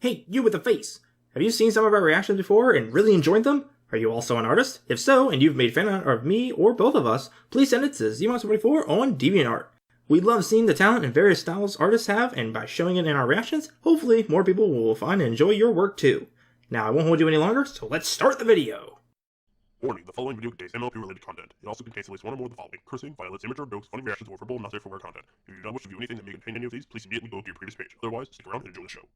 Hey, you with the face! Have you seen some of our reactions before and really enjoyed them? Are you also an artist? If so, and you've made fan art of me or both of us, please send it to ZMonster44 on DeviantArt. We love seeing the talent and various styles artists have, and by showing it in our reactions, hopefully more people will find and enjoy your work too. Now, I won't hold you any longer, so let's start the video! Warning, the following video contains MLP related content. It also contains at least one or more of the following: cursing, violence, immature jokes, funny reactions, or verbal not safe for work content. If you do not wish to view anything that may contain any of these, please immediately go to your previous page. Otherwise, stick around and enjoy the show.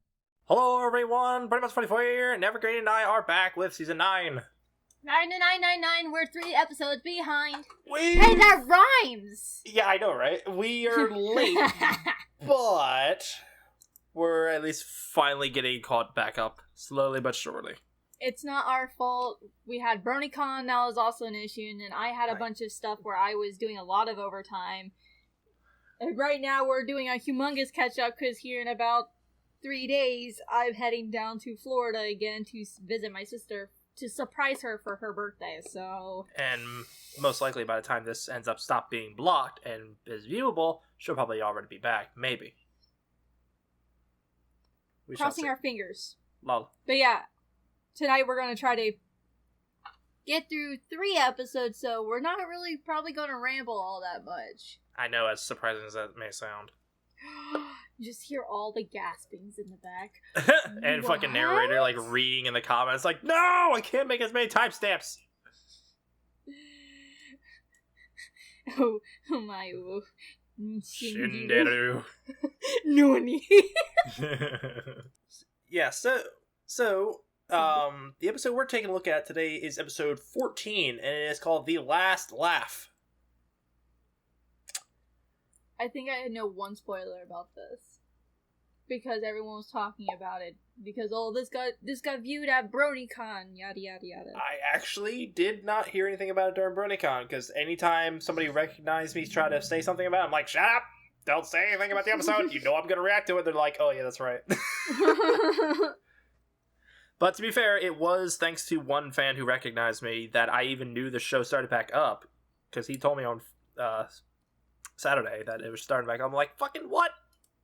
Hello everyone, Brony here, and Evergreen and I are back with Season 9. 99999, we're 3 episodes behind. Hey, that rhymes! Yeah, I know, right? We are late, but we're at least finally getting caught back up, slowly but surely. It's not our fault. We had BronyCon, that was also an issue, and then I had a bunch of stuff where I was doing a lot of overtime. And right now we're doing a humongous catch-up, because here in about 3 days, I'm heading down to Florida again to visit my sister, to surprise her for her birthday, so... And most likely by the time this ends up stop being blocked and is viewable, she'll probably already be back. Maybe. We Crossing our fingers. Lol. But yeah, tonight we're going to try to get through 3 episodes, so we're not really probably going to ramble all that much. I know, as surprising as that may sound. You just hear all the gaspings in the back. And What? fucking narrator, like, reading in the comments, like, no, I can't make as many timestamps. Oh my. Shinderu. Noni. Yeah, so, the episode we're taking a look at today is episode 14, and it is called The Last Laugh. I think I know one spoiler about this. Because everyone was talking about it. Because, oh, this got viewed at BronyCon, yada yada yada. I actually did not hear anything about it during BronyCon, because anytime somebody recognized me try to say something about it, I'm like, shut up! Don't say anything about the episode, you know I'm gonna react to it. They're like, oh yeah, that's right. But to be fair, it was thanks to one fan who recognized me that I even knew the show started back up, because he told me on Saturday that it was starting back up. I'm like, fucking what?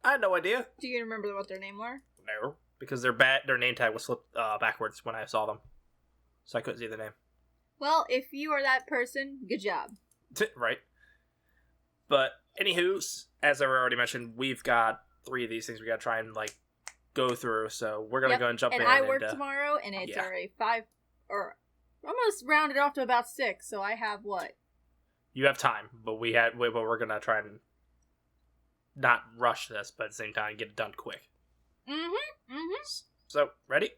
I had no idea. Do you remember what their name were? No, because their name tag was flipped backwards when I saw them, so I couldn't see the name. Well, if you are that person, good job. Right. But anywho, as I already mentioned, we've got 3 of these things we gotta try and like go through. So we're gonna go and jump in. And I work tomorrow, and it's already 5 or almost rounded off to about 6. So I have what? You have time, but we're gonna try and not rush this, but at the same time get it done quick. So, ready?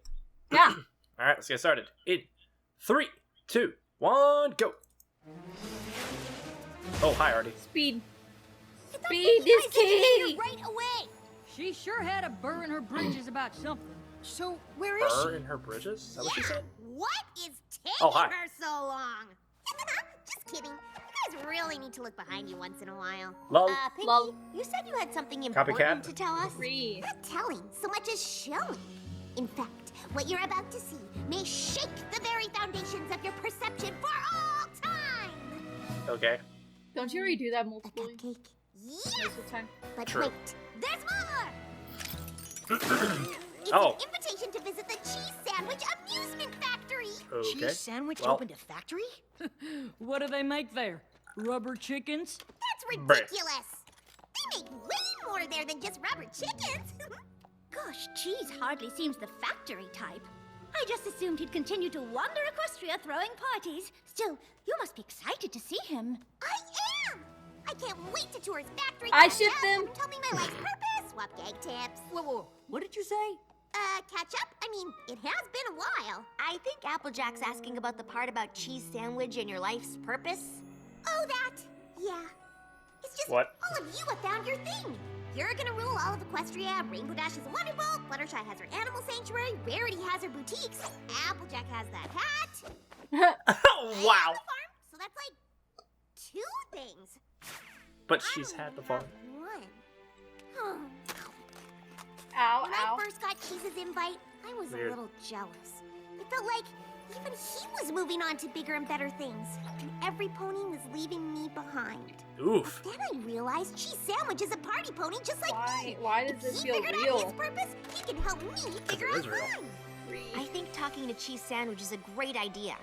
Yeah. Alright, let's get started. In 3, 2, 1, go! Oh, hi, Artie. Speed is key! Right away! She sure had a burr in her bridges about something. So, where is she? Burr in her bridges? Is that what she said? What is taking Oh, hi. her so long? Just kidding. You guys really need to look behind you once in a while. Lol. Pinkie, Lol. you said you had something important Copycat? to tell us? Free. Not telling, so much as showing. In fact, what you're about to see may shake the very foundations of your perception for all time! Okay. Don't you already do that A multiple cupcake? Yes! most of the time? But True. wait, there's more! It's Oh. an invitation to visit the Cheese Sandwich Amusement Factory! Okay. Cheese sandwich Well- opened a factory? What do they make there? Rubber chickens? That's ridiculous! They make way more there than just rubber chickens! Gosh, cheese hardly seems the factory type. I just assumed he'd continue to wander Equestria throwing parties. Still, you must be excited to see him. I am! I can't wait to tour his factory. I catch ship up, them. Tell me my life's purpose, swap gag tips. Whoa, what did you say? Catch up? I mean, it has been a while. I think Applejack's asking about the part about cheese sandwich and your life's purpose. Oh, that? Yeah. It's just What? all of you have found your thing. You're gonna rule all of Equestria, Rainbow Dash is a Wonderbolt, Fluttershy has her animal sanctuary, Rarity has her boutiques, Applejack has that hat. Oh, wow. And the farm, so that's like 2 things. But I she's only had the have farm. 1. Ow, When ow. I first got Cheese's invite, I was Weird. a little jealous. It felt like Even he was moving on to bigger and better things. And every pony was leaving me behind. Oof. Then I realized Cheese Sandwich is a party pony just like me. Why does this He feel figured real? out his purpose, he can help me figure it out is real. mine. I think talking to Cheese Sandwich is a great idea.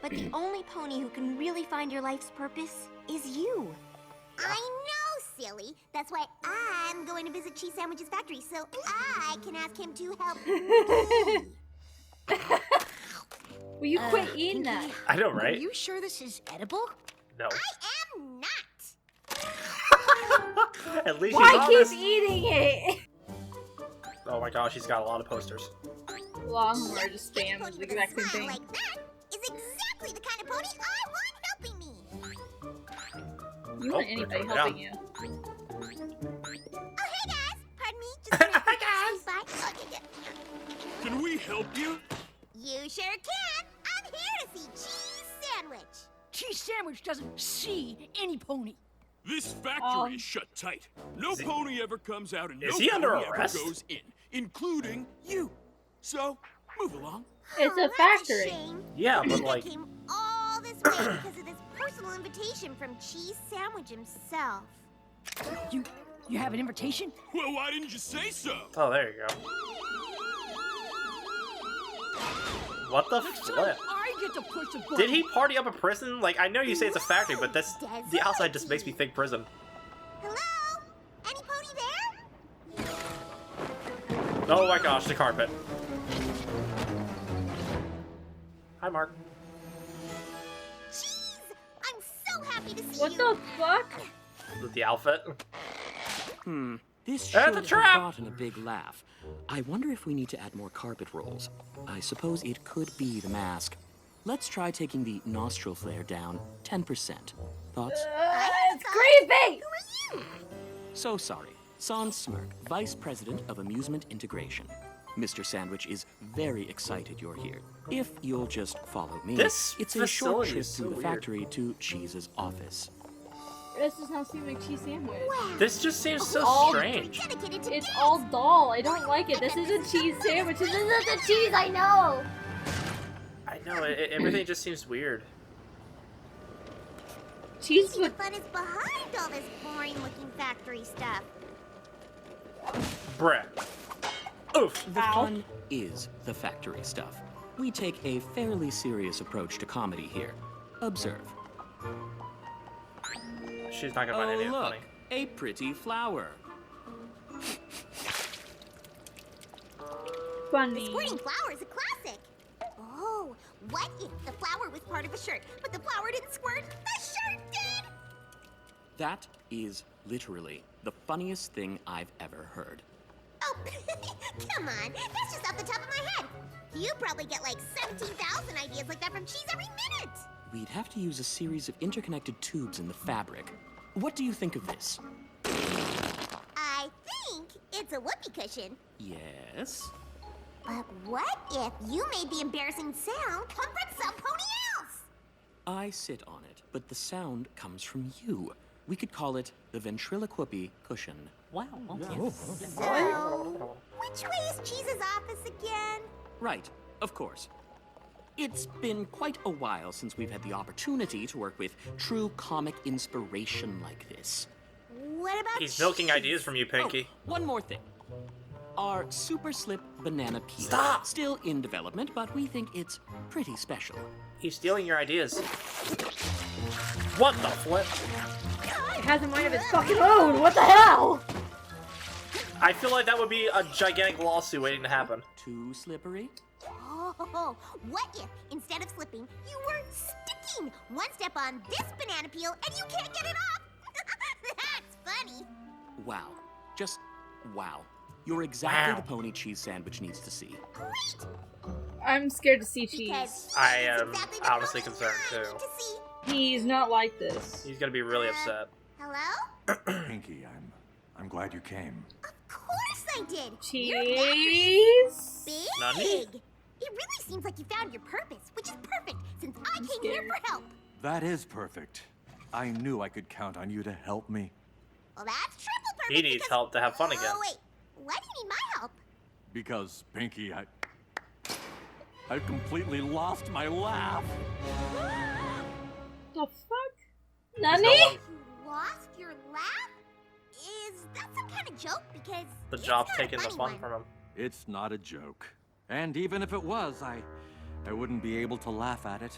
But the only pony who can really find your life's purpose is you. I know, silly. That's why I'm going to visit Cheese Sandwich's factory so I can ask him to help me. Will you quit eating that? I know, Are right? you sure this is edible? No. I am not. At least she's Why keep honest. eating it? Oh my gosh, she's got a lot of posters. Longhorn just Any spam pony is the with a exact same smile thing. like that is exactly the kind of pony I want helping me. You want Oh, anybody they're going helping you. Oh, hey guys. Pardon me. Just a minute. Hi, guys. Bye. Okay, good. Can we help you? You sure can. I'm here to see Cheese Sandwich. Cheese Sandwich doesn't see any pony. This factory Um, is shut tight. No Is he- pony ever comes out and no Is he under pony ever arrest? goes in, including you. So, move along. It's Oh, a that's factory. shame. Yeah, I but like, came all this way because of this personal invitation from Cheese Sandwich himself. You have an invitation? Well, why didn't you say so? oh, there you go. What the Next time flip? I get to push a button. Did he party up a prison? Like, I know you say it's a factory, but that's Whoa, the outside just makes me think prison. Hello? Any pony there? Oh my gosh, the carpet. Hi, Mark. Cheese! I'm so happy to see What you. the fuck? With the outfit. This That's should a have trap! gotten a big laugh. I wonder if we need to add more carpet rolls. I suppose it could be the mask. Let's try taking the nostril flare down 10%. Thoughts? It's creepy! Who are you? So sorry. San Smirk, Vice President of Amusement Integration. Mr. Sandwich is very excited you're here. If you'll just follow me, This it's a short facility trip is so through the weird. factory to Cheese's office. This does not seem like cheese sandwich. This just seems so Oh, strange. Dedicated to It's dance. all dull. I don't like it. This isn't cheese sandwich. This isn't the cheese I know. I know, everything just seems weird. Cheese The with fun is behind all this boring-looking factory stuff. Bruh. Oof. The Ow. fun is the factory stuff. We take a fairly serious approach to comedy here. Observe. She's not gonna find Oh, any of it look, funny. a pretty flower. funny. Squirting flower is a classic. Oh, what if the flower was part of a shirt, but the flower didn't squirt? The shirt did! That is literally the funniest thing I've ever heard. Oh, come on. That's just off the top of my head. You probably get like 17,000 ideas like that from Cheese every minute. We'd have to use a series of interconnected tubes in the fabric. What do you think of this? I think it's a whoopee cushion. Yes? But what if you made the embarrassing sound come from some pony else? I sit on it, but the sound comes from you. We could call it the ventriloquy cushion. Wow. So, which way is Cheese's office again? Right, of course. It's been quite a while since we've had the opportunity to work with true comic inspiration like this. What about He's milking Cheese? ideas from you, Pinkie. Oh, one more thing. Our Super Slip Banana Peel. Stop! Still in development, but we think it's pretty special. He's stealing your ideas. What the flip? It has a mind of its fucking own. What the hell? I feel like that would be a gigantic lawsuit waiting to happen. Too slippery? Oh, what if instead of slipping, you were sticking? One step on this banana peel and you can't get it off. That's funny. Wow. Just wow. You're exactly Wow. the pony Cheese Sandwich needs to see. Great. I'm scared to see cheese. Because I it's am exactly the honestly pony concerned, I need too. to see. He's not like this. He's gonna be really upset. Hello? Pinkie, I'm glad you came. Of course I did. Cheese? Big. Nani? It really seems like you found your purpose, which is perfect since I came here scared. for help. That is perfect. I knew I could count on you to help me. Well, that's triple perfect. He needs because- help to have fun again. Oh, wait. Why do you need my help? Because, Pinkie, I've completely lost my laugh. The fuck? Nani? You lost your laugh? Is that some kind of joke? Because The it's job's not a taking the funny fun one. from him. It's not a joke. And even if it was, I wouldn't be able to laugh at it.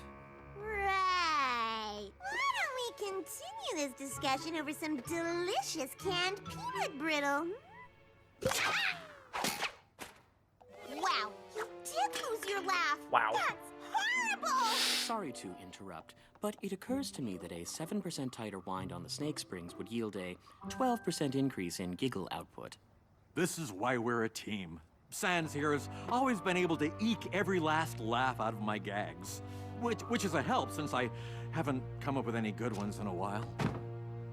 Right. Why don't we continue this discussion over some delicious canned peanut brittle? Wow, you did lose your laugh. Wow. That's horrible. Sorry to interrupt, but it occurs to me that a 7% tighter wind on the snake springs would yield a 12% increase in giggle output. This is why we're a team. Sans here has always been able to eke every last laugh out of my gags. Which is a help, since I haven't come up with any good ones in a while.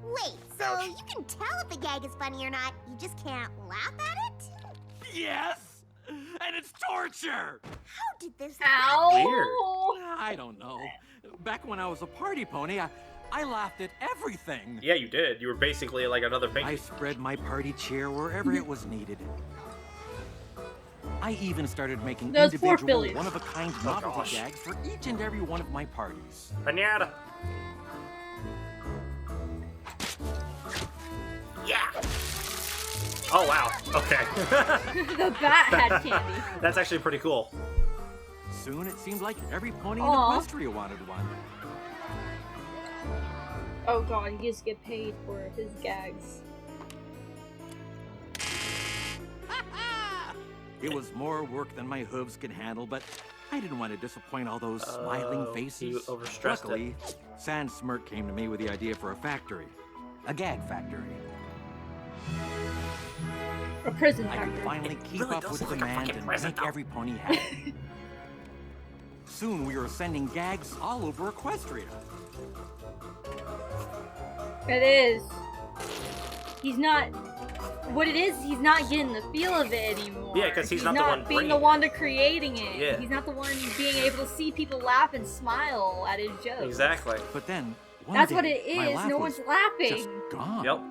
Wait, so you can tell if a gag is funny or not, you just can't laugh at it? Yes! And it's torture! How did this Ow! Weird. I don't know. Back when I was a party pony, I laughed at everything. Yeah, you did. You were basically like another I Pinkie. spread my party cheer wherever it was needed. I even started making Those poor individual, Phillies. one-of-a-kind gosh. novelty gags for each and every one of my parties. Pinata. Yeah. Oh wow. Okay. The bat had candy. That's actually pretty cool. Soon it seemed like every pony in Aw. Equestria wanted one. Oh god, he gets to get paid for his gags. It was more work than my hooves could handle, but I didn't want to disappoint all those smiling faces. you overstressed it. Luckily, Sans Smirk came to me with the idea for a factory. A gag factory. A prison I could factory. finally keep really up does with look like a demand fucking and present, make though. every pony happy. Soon we were sending gags all over Equestria. It is. He's not. What it is, he's not getting the feel of it anymore. Yeah, 'cause he's not the one being bringing the it. one to creating it. Yeah. He's not the one being able to see people laugh and smile at his jokes. Exactly. But then, one That's day, what it my is. laugh No was one's laughing. just gone. Yep.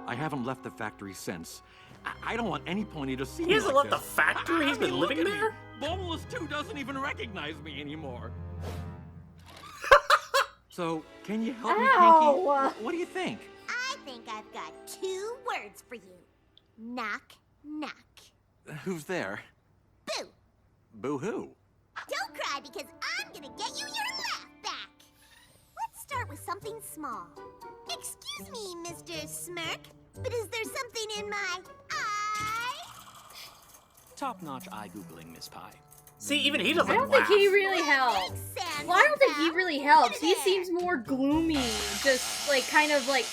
I haven't left the factory since. I don't want any pony to see He me hasn't like left the this. factory? He's I mean, been look living at me. there? Boneless 2 doesn't even recognize me anymore. So, can you help me, Ow. Pinkie? What do you think? I think I've got 2 words for you. Knock, knock. Who's there? Boo! Boo-hoo. Don't cry because I'm gonna get you your laugh back. Let's start with something small. Excuse me, Mr. Smirk, but is there something in my eye? Top-notch eye-googling, Miss Pie. See, even he doesn't I don't laugh. think he really helps. Sans Well, I don't think he about really helps. He there. seems more gloomy. Just like kind of like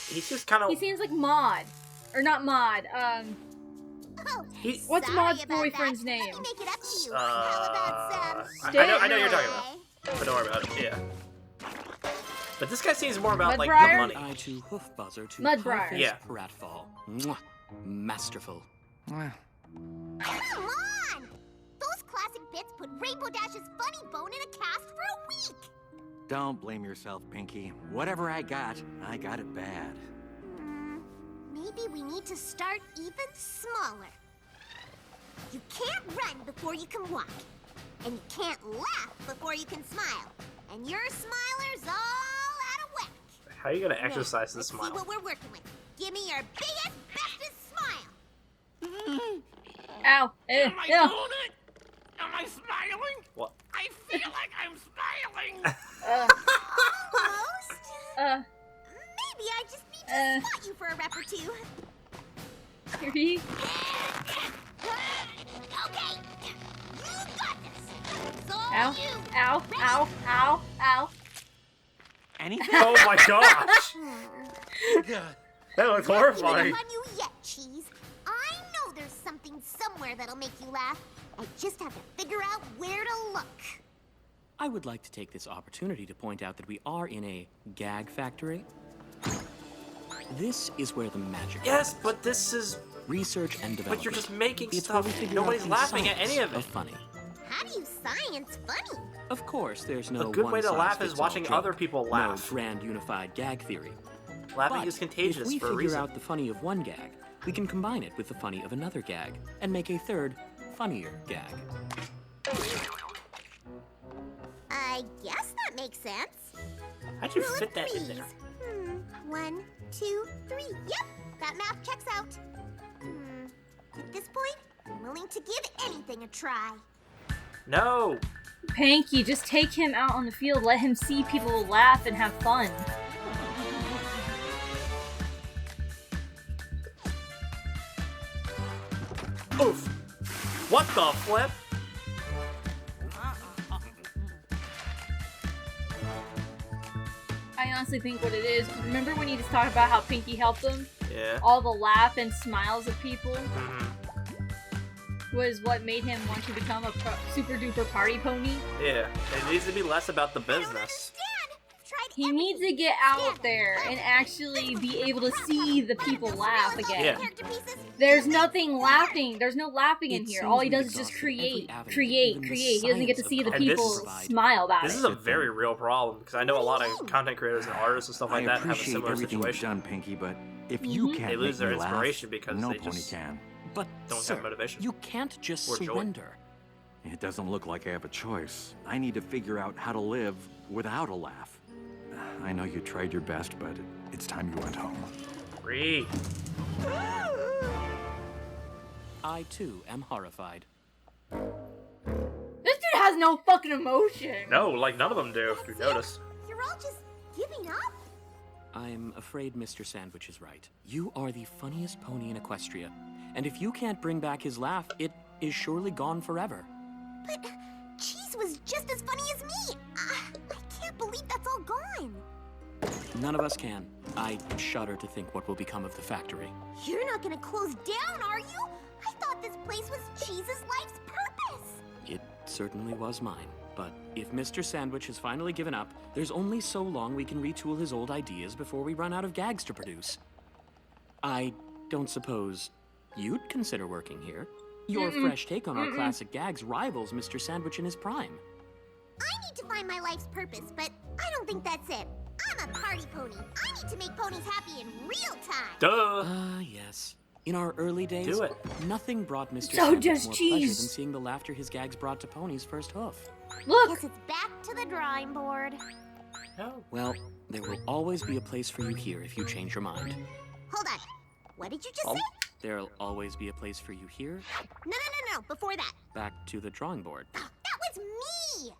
He's just kind he of. seems like Maud, or not Maud. Oh, He- What's sorry Maud's about boyfriend's that. Let name? me make it up to you. How about some I know you're talking about. Stay. But don't worry about it. Yeah. But this guy seems more about like the Mudbriar? money. Eye to hoof buzzer to Mudbriar. pie-faced Yeah. pratfall. Mwah. Masterful. Come on! Those classic bits put Rainbow Dash's funny bone in a cast for a week. Don't blame yourself, Pinkie. Whatever I got it bad. Maybe we need to start even smaller. You can't run before you can walk. And you can't laugh before you can smile. And your smiler's all out of whack. How are you gonna Now, exercise this let's see smile? what we're working with. Give me your biggest, bestest smile. Ow. Am I Ew. doing it? Am I smiling? What? I feel like I'm smiling. Almost. Maybe I just need to spot you for a rep or 2. Three. Okay. You got this. It's all Ow. you. Ow. Ow. Ow. Ow. Anything? Oh my gosh! That looks Not horrifying. giving up on you yet, Cheese. I know there's something somewhere that'll make you laugh. I just have to figure out where to look. I would like to take this opportunity to point out that we are in a gag factory. This is where the magic Yes, happens. but this is. Research and development. But you're just making It's stuff. where we figure Nobody's out the laughing at any science of it. funny. How do you science funny? Of course, there's no A good way to laugh is one-size-fits-all watching joke. other people laugh. No grand unified gag theory. Laughing But is contagious if we for a figure reason. out the funny of one gag, we can combine it with the funny of another gag and make a third funnier gag. I guess that makes sense. How'd you Rule of fit that in threes. there? 1, 2, 3. Yep, that math checks out. At this point, I'm willing to give anything a try. No! Pinkie, just take him out on the field. Let him see people laugh and have fun. Oof! What the flip? I honestly think what it is, remember when you just talked about how Pinkie helped him? Yeah. All the laugh and smiles of people Mm-hmm. was what made him want to become a super duper party pony. Yeah. It needs to be less about the business. He needs to get out there and actually be able to see the people laugh again. Yeah. There's nothing laughing. There's no laughing in It here. seems All he we've does is just exhausted create, every avenue, create, even the create. He doesn't get to science see of the And this people is- smile about This it. is a very real problem, because I know a lot of content creators and artists and stuff like I that have a appreciate similar everything you've situation. done, Pinkie, but if you can't They lose make their me laugh, inspiration because no they pony just can. But, don't sir, have motivation. you can't just Or joy. surrender. It doesn't look like I have a choice. I need to figure out how to live without a laugh. I know you tried your best, but it's time you went home. Free. I, too, am horrified. This dude has no fucking emotion. No, like none of them do, if you notice. You're all just giving up? I'm afraid Mr. Sandwich is right. You are the funniest pony in Equestria. And if you can't bring back his laugh, it is surely gone forever. But Cheese was just as funny as me. I can't believe that's all gone. None of us can. I shudder to think what will become of the factory. You're not gonna close down, are you? I thought this place was Cheese's life's purpose. It certainly was mine. But if Mr. Sandwich has finally given up, there's only so long we can retool his old ideas before we run out of gags to produce. I don't suppose you'd consider working here? Your fresh take on our classic gags rivals Mr. Sandwich in his prime. I need to find my life's purpose, but I don't think that's it. I'm a party pony. I need to make ponies happy in real time. Duh. Yes. In our early days, Do it. nothing brought Mr. So Sandwich does more pleasure Cheese. than seeing the laughter his gags brought to Pony's first hoof. Look! Guess it's back to the drawing board. No. Well, there will always be a place for you here if you change your mind. Hold on. What did you just Oh. say? There'll always be a place for you here. No. Before that. Back to the drawing board. That was me.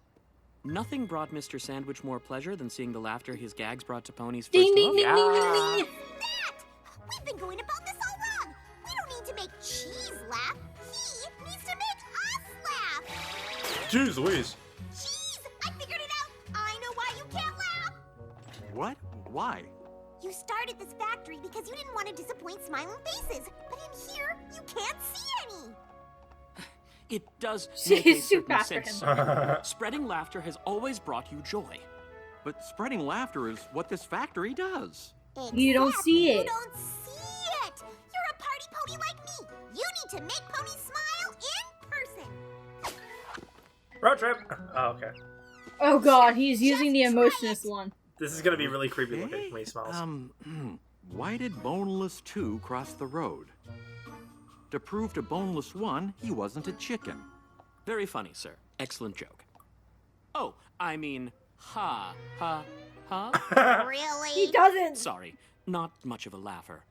Nothing brought Mr. Sandwich more pleasure than seeing the laughter his gags brought to Pony's first Ding, ding, hoof. ding, ding, ding, ding. That! We've been going about this all wrong. We don't need to make Cheese laugh. He needs to make us laugh. Jeez Louise. Cheese, I figured it out. I know why you can't laugh. What? Why? You started this factory because you didn't want to disappoint smiling faces. But in here, you can't see any. It does She's make a super certain after sense. him. Spreading laughter has always brought you joy. But spreading laughter is what this factory does. You don't Except see You it. don't see it. You're a party pony like me. You need to make ponies smile in person. Road trip. Oh, okay. Oh god, he's using the emotionless one. This is gonna be really creepy looking Okay. when he smiles. Why did Boneless 2 cross the road? To prove to Boneless 1 he wasn't a chicken. Very funny, sir. Excellent joke. Oh, I mean, ha. Really? He doesn't. Sorry, not much of a laugher.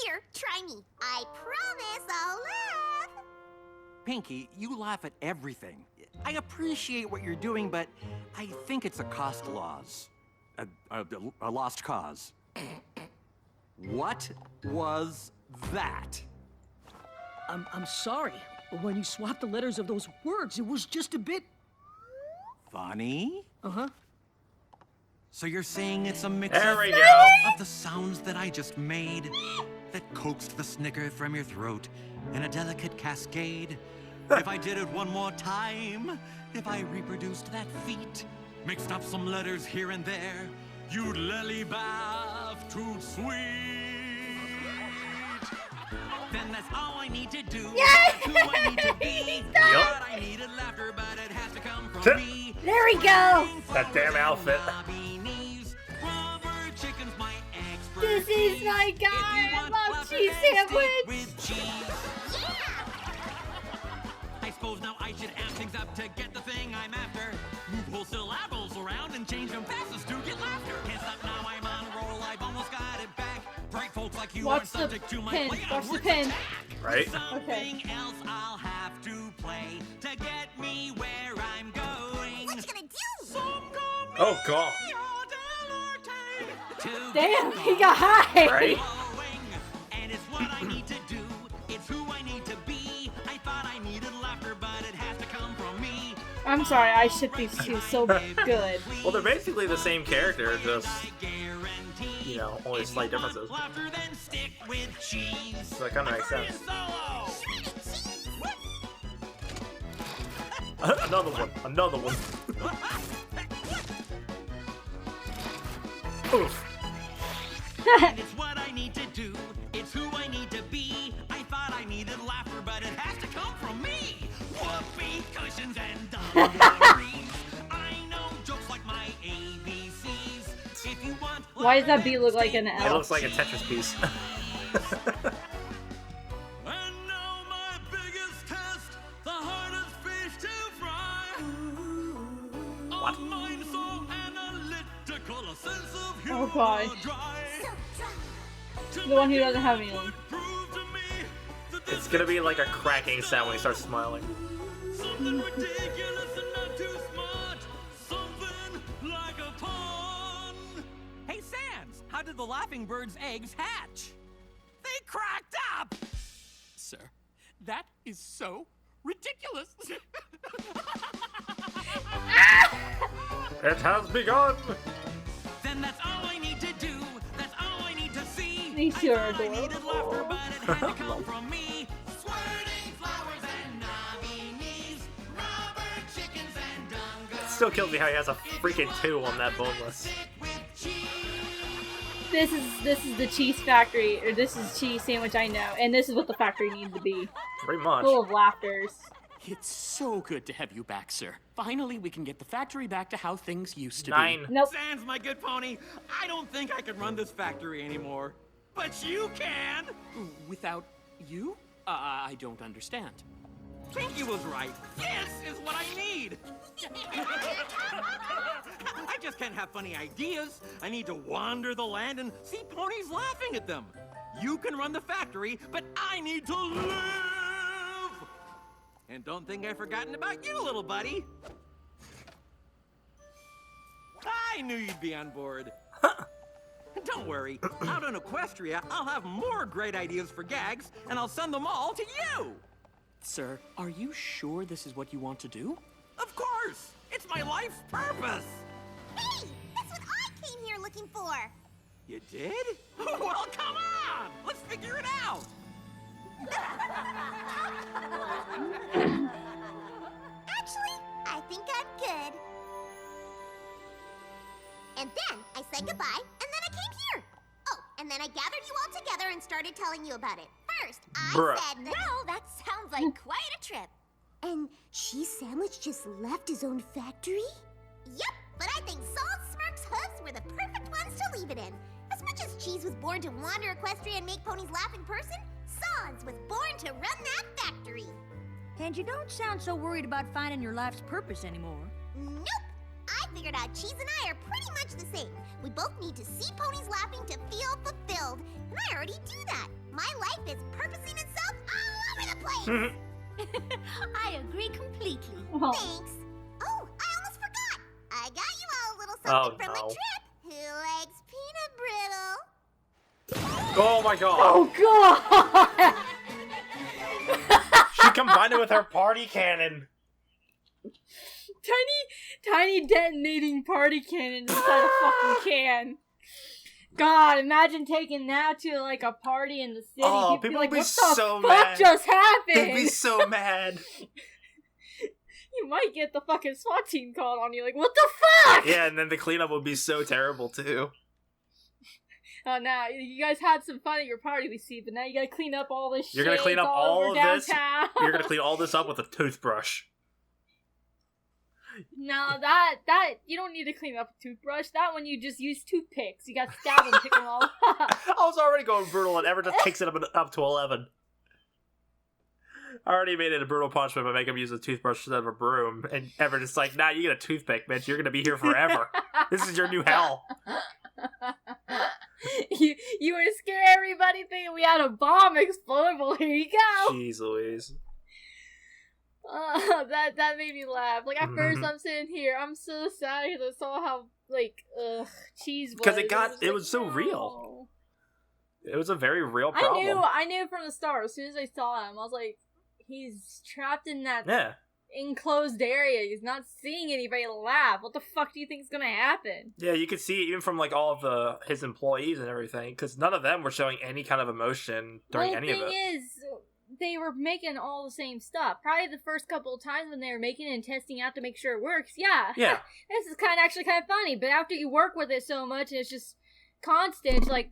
Here, try me. I promise I'll laugh. Pinkie, you laugh at everything. I appreciate what you're doing, but I think it's a cost loss. A lost cause. What was that? I'm sorry. When you swapped the letters of those words, it was just a bit... Funny? Uh-huh. So you're saying it's a mix There we go. of the sounds that I just made that coaxed the snicker from your throat in a delicate cascade? If I did it one more time, if I reproduced that feat, mixed up some letters here and there, you'd lily-bath too sweet. Then that's all I need to do. That's who I need to be. But I needed laughter, but it has to come from me. There we go. That damn outfit. This is my guy. I love cheese sandwich. suppose now I should amp things up to get the thing I'm after. Move whole syllables around and change them fastest to get laughter. Can't stop now, I'm on a roll, I've almost got it back. Bright folks like you aren't subject to my play on words attack. Right? Something else I'll have to play to get me where I'm going. What you gonna do? Oh god. Damn, he got high! Right? And it's what I need to do. It's who I need to be. I thought I needed laughter, but it has to come from me. I'm sorry, I ship these two so good. Well, they're basically the same character, just, you know, only slight differences. So that kind of makes sense. Another one. Another one. Oof. And it's what I need to do. It's who I need to be. I thought I needed laughter, but it has to come from me. Whoopee cushions and dungarees. I know jokes like my ABCs. If you want. Why does that beat look like an L? It looks like a Tetris piece. And now my biggest test, the hardest fish to fry. What? A mind so analytical, a sense of humor. Oh god. The one who doesn't have anyone. It's gonna be like a cracking sound when he starts smiling. Something ridiculous and not too smart. Something like a pun. Hey, Sans, how did the laughing bird's eggs hatch? They cracked up! Sir, that is so ridiculous. It has begun! Then that's all I need to do. That's all I need to see. These two are I needed adorable. laughter, but it had to come from me. Squirting flowers and knobby knees. Rubber chickens and dungarees. It still kills me how he has a freaking 2 on that boneless. This is the cheese factory, or this is cheese sandwich I know, and this is what the factory needs to be. Pretty much. Full of laughters. It's so good to have you back, sir. Finally, we can get the factory back to how things used to 9. be. Nope. Sans, my good pony, I don't think I can run this factory anymore. But you can! Without you? I don't understand. Pinkie was right. This is what I need! I just can't have funny ideas. I need to wander the land and see ponies laughing at them. You can run the factory, but I need to live! And don't think I've forgotten about you, little buddy. I knew you'd be on board. Don't worry, out in Equestria, I'll have more great ideas for gags, and I'll send them all to you! Sir, are you sure this is what you want to do? Of course! It's my life's purpose! Hey, that's what I came here looking for. You did? Well, come on! Let's figure it out! Actually, I think I'm good. And then I said goodbye, and then I came here. Oh, and then I gathered you all together and started telling you about it. First, I Bruh. said that... Well, that sounds like quite a trip. And Cheese Sandwich just left his own factory? Yep, but I think Salt Smirk's hooves were the perfect ones to leave it in. As much as Cheese was born to wander Equestria and make ponies laugh in person, Sans was born to run that factory. And you don't sound so worried about finding your life's purpose anymore. Nope! I figured out Cheese and I are pretty much the same. We both need to see ponies laughing to feel fulfilled. And I already do that. My life is purposing itself all over the place. I agree completely. Oh. Thanks. Oh, I almost forgot. I got you all a little something from no. the trip. Who likes peanut brittle? Oh my god! Oh god! She combined it with her party cannon! Tiny detonating party cannon inside a fucking can. God, imagine taking that to like a party in the city. Oh, You'd be people like, would be what the so fuck mad. just happened? They'd be so mad. You might get the fucking SWAT team called on you. Like, what the fuck? Yeah, and then the cleanup would be so terrible too. Oh, now you guys had some fun at your party, we see, but now you gotta clean up all this shit. You're gonna clean up all over of this. downtown. You're gonna clean all this up with a toothbrush. No, that you don't need to clean up a toothbrush. That one you just use toothpicks. You got to stab and pick them all up. I was already going brutal, and Ever just takes it up to 11. I already made it a brutal punishment by making him use a toothbrush instead of a broom, and Ever just like, nah, you get a toothpick, bitch. You're gonna be here forever. This is your new hell. You were to scare everybody thinking we had a bomb explodable. Here you go. Jeez Louise. That made me laugh. Like, at first I'm sitting here, I'm so sad because I saw how, like, cheese was. Because it was like, so real. It was a very real problem. I knew from the start. As soon as I saw him, I was like, he's trapped in that enclosed area. He's not seeing anybody laugh. What the fuck do you think is gonna happen? Yeah, you could see it even from like all of his employees and everything, because none of them were showing any kind of emotion during any of it. The thing is, they were making all the same stuff. Probably the first couple of times when they were making it and testing out to make sure it works. Yeah. This is actually kind of funny. But after you work with it so much and it's just constant, it's like,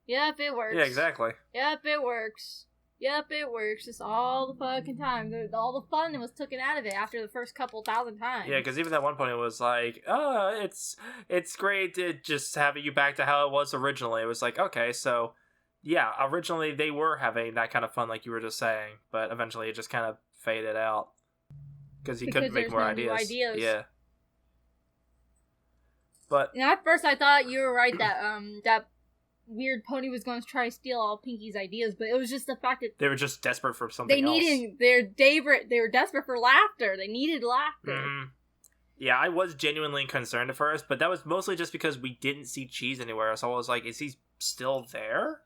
yep, it works. Yeah, exactly. Yep, it works. Yep, it works. Just all the fucking time. All the fun was taken out of it after the first couple thousand times. Yeah, because even at one point it was like, oh, it's great to just have you back to how it was originally. It was like, okay, so, yeah, originally they were having that kind of fun like you were just saying, but eventually it just kind of faded out. Because he couldn't make more ideas. Yeah. But... And at first I thought you were right that, that weird pony was going to try to steal all Pinkie's ideas, but it was just the fact that they were just desperate for something else. They were desperate for laughter. They needed laughter. Mm-hmm. Yeah, I was genuinely concerned at first, but that was mostly just because we didn't see Cheese anywhere, so I was like, is he still there?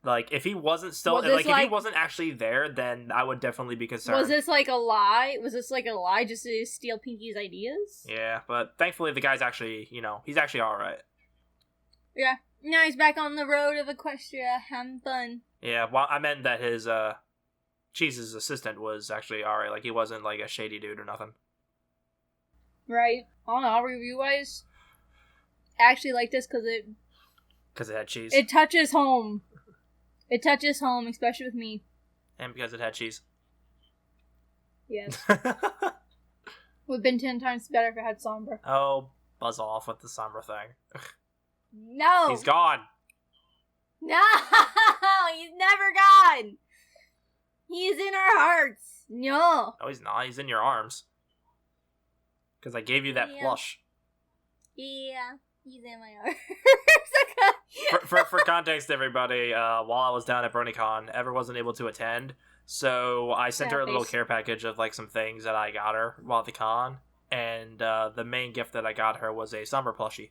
Like, if he wasn't still, if he wasn't actually there, then I would definitely be concerned. Was this like a lie? Was this like a lie just to steal Pinkie's ideas? Yeah, but thankfully the guy's actually, he's actually alright. Yeah. Now he's back on the road of Equestria, having fun. Yeah, well, I meant that his, Cheese's assistant was actually alright. Like, he wasn't, like, a shady dude or nothing. Right. I don't know, review-wise, I actually like this because it had cheese. It touches home. It touches home, especially with me. And because it had cheese. Yes. Would have been 10 times better if it had Sombra. Oh, buzz off with the Sombra thing. No! He's gone! No! He's never gone! He's in our hearts! No! No, he's not. He's in your arms. Because I gave you that plush. Yeah, he's in my arms. for context, everybody, while I was down at BronyCon, Ever wasn't able to attend, so I sent her a little care package of, like, some things that I got her while at the con, and the main gift that I got her was a Sombra plushie.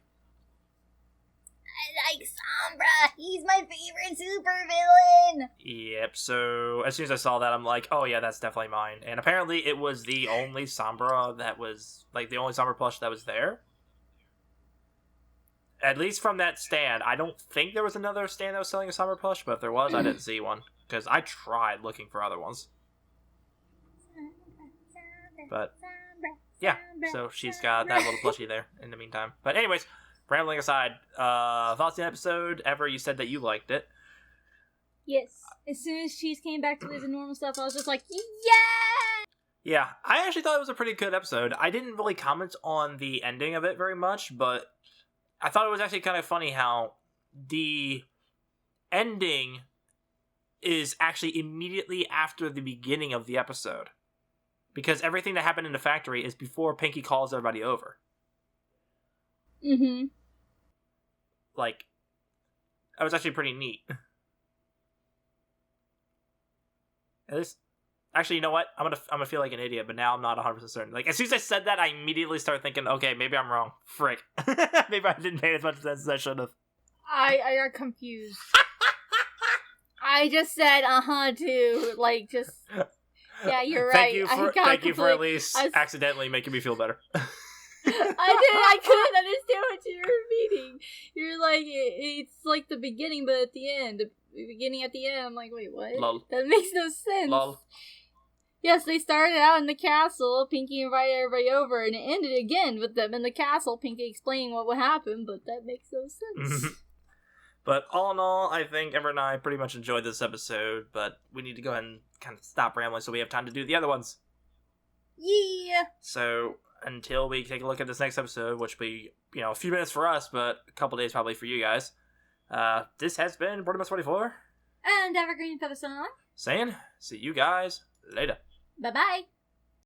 I like Sombra. He's my favorite supervillain. Yep. So as soon as I saw that, I'm like, oh yeah, that's definitely mine. And apparently, it was the only Sombra that was the only Sombra plush that was there. At least from that stand, I don't think there was another stand that was selling a Sombra plush, but if there was, I didn't see one because I tried looking for other ones. But yeah, so she's got that little plushie there in the meantime. But anyways. Rambling aside, thoughts on the episode? Ever, you said that you liked it. Yes. As soon as Cheese came back to his normal stuff, I was just like, yeah! Yeah, I actually thought it was a pretty good episode. I didn't really comment on the ending of it very much, but I thought it was actually kind of funny how the ending is actually immediately after the beginning of the episode. Because everything that happened in the factory is before Pinkie calls everybody over. Mm-hmm. Like, that was actually pretty neat. At least, actually, you know what? I'm gonna feel like an idiot, but now I'm not 100% certain. Like, as soon as I said that, I immediately start thinking, okay, maybe I'm wrong. Frick. Maybe I didn't pay as much attention as I should have. I got confused. I just said, too. Like, just... Yeah, you're right. Thank you for at least accidentally making me feel better. I couldn't understand what you were reading. You're like, it's like the beginning, but at the end. The beginning at the end. I'm like, wait, what? Lol. That makes no sense. Lol. Yes, they started out in the castle. Pinkie invited everybody over, and it ended again with them in the castle. Pinkie explaining what would happen, but that makes no sense. But all in all, I think Ever and I pretty much enjoyed this episode, but we need to go ahead and kind of stop rambling so we have time to do the other ones. Yeah. So... until we take a look at this next episode, which will be, a few minutes for us, but a couple days probably for you guys. This has been Brony 24. And Evergreen Feather Song. saying see you guys later. Bye bye.